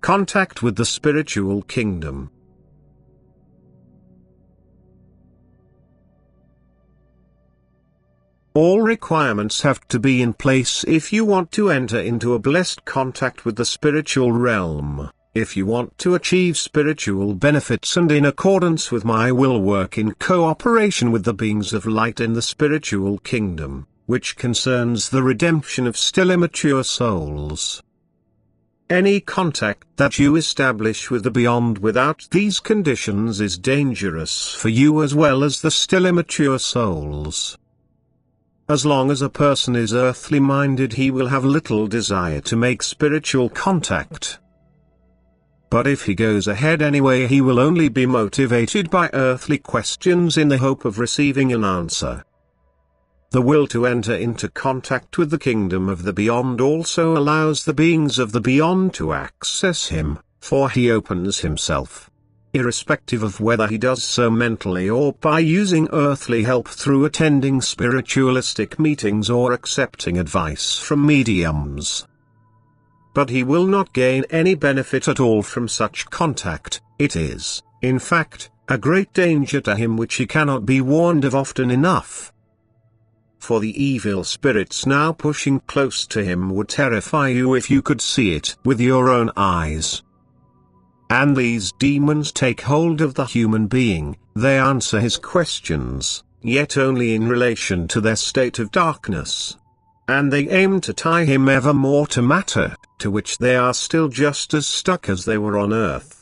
contact with the spiritual kingdom. All requirements have to be in place if you want to enter into a blessed contact with the spiritual realm. If you want to achieve spiritual benefits and in accordance with my will work in cooperation with the beings of light in the spiritual kingdom, which concerns the redemption of still immature souls. Any contact that you establish with the beyond without these conditions is dangerous for you as well as the still immature souls. As long as a person is earthly minded, he will have little desire to make spiritual contact. But if he goes ahead anyway, he will only be motivated by earthly questions in the hope of receiving an answer. The will to enter into contact with the kingdom of the beyond also allows the beings of the beyond to access him, for he opens himself. Irrespective of whether he does so mentally or by using earthly help through attending spiritualistic meetings or accepting advice from mediums. But he will not gain any benefit at all from such contact. It is, in fact, a great danger to him which he cannot be warned of often enough. For the evil spirits now pushing close to him would terrify you if you could see it with your own eyes. And these demons take hold of the human being, they answer his questions, yet only in relation to their state of darkness. And they aim to tie him ever more to matter, to which they are still just as stuck as they were on earth.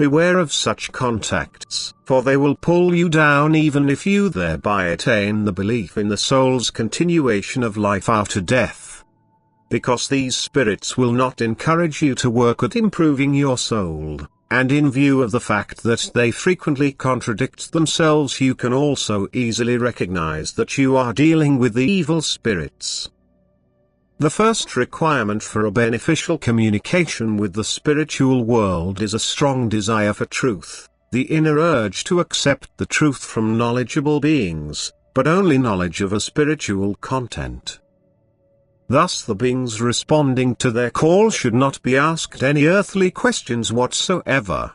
Beware of such contacts, for they will pull you down even if you thereby attain the belief in the soul's continuation of life after death. Because these spirits will not encourage you to work at improving your soul, and in view of the fact that they frequently contradict themselves, you can also easily recognize that you are dealing with the evil spirits. The first requirement for a beneficial communication with the spiritual world is a strong desire for truth, the inner urge to accept the truth from knowledgeable beings, but only knowledge of a spiritual content. Thus the beings responding to their call should not be asked any earthly questions whatsoever.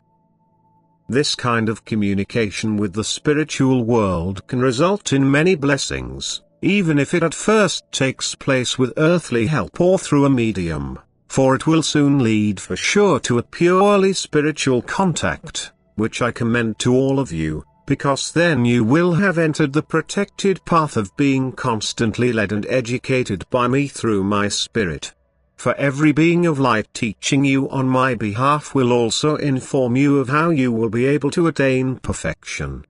This kind of communication with the spiritual world can result in many blessings, even if it at first takes place with earthly help or through a medium, for it will soon lead for sure to a purely spiritual contact, which I commend to all of you, because then you will have entered the protected path of being constantly led and educated by me through my spirit. For every being of light teaching you on my behalf will also inform you of how you will be able to attain perfection.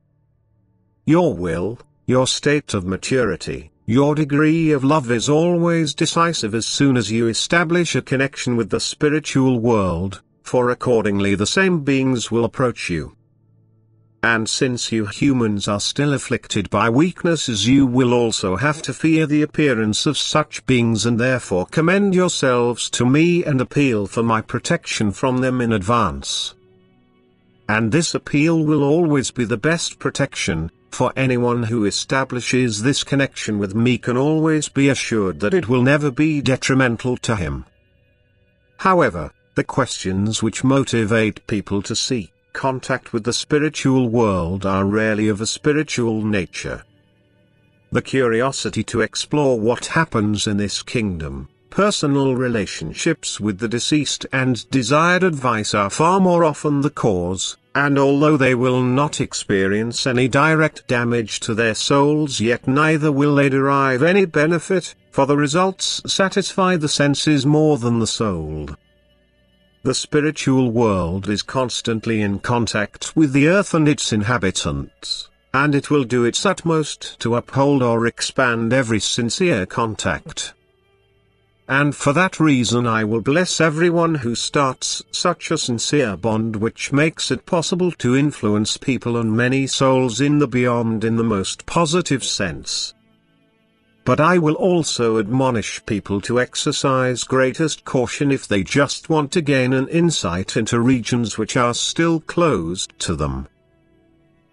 Your will, your state of maturity, your degree of love is always decisive as soon as you establish a connection with the spiritual world, for accordingly the same beings will approach you. And since you humans are still afflicted by weaknesses, you will also have to fear the appearance of such beings and therefore commend yourselves to me and appeal for my protection from them in advance. And this appeal will always be the best protection, for anyone who establishes this connection with me can always be assured that it will never be detrimental to him. However, the questions which motivate people to seek contact with the spiritual world are rarely of a spiritual nature. The curiosity to explore what happens in this kingdom, personal relationships with the deceased and desired advice are far more often the cause, and although they will not experience any direct damage to their souls, yet neither will they derive any benefit, for the results satisfy the senses more than the soul. The spiritual world is constantly in contact with the earth and its inhabitants, and it will do its utmost to uphold or expand every sincere contact. And for that reason I will bless everyone who starts such a sincere bond which makes it possible to influence people and many souls in the beyond in the most positive sense. But I will also admonish people to exercise greatest caution if they just want to gain an insight into regions which are still closed to them.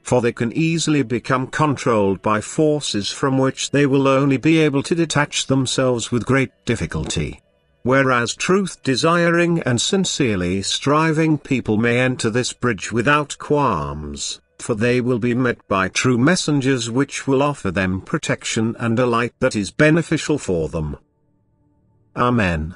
For they can easily become controlled by forces from which they will only be able to detach themselves with great difficulty. whereas truth-desiring and sincerely striving people may enter this bridge without qualms, for they will be met by true messengers which will offer them protection and a light that is beneficial for them. Amen.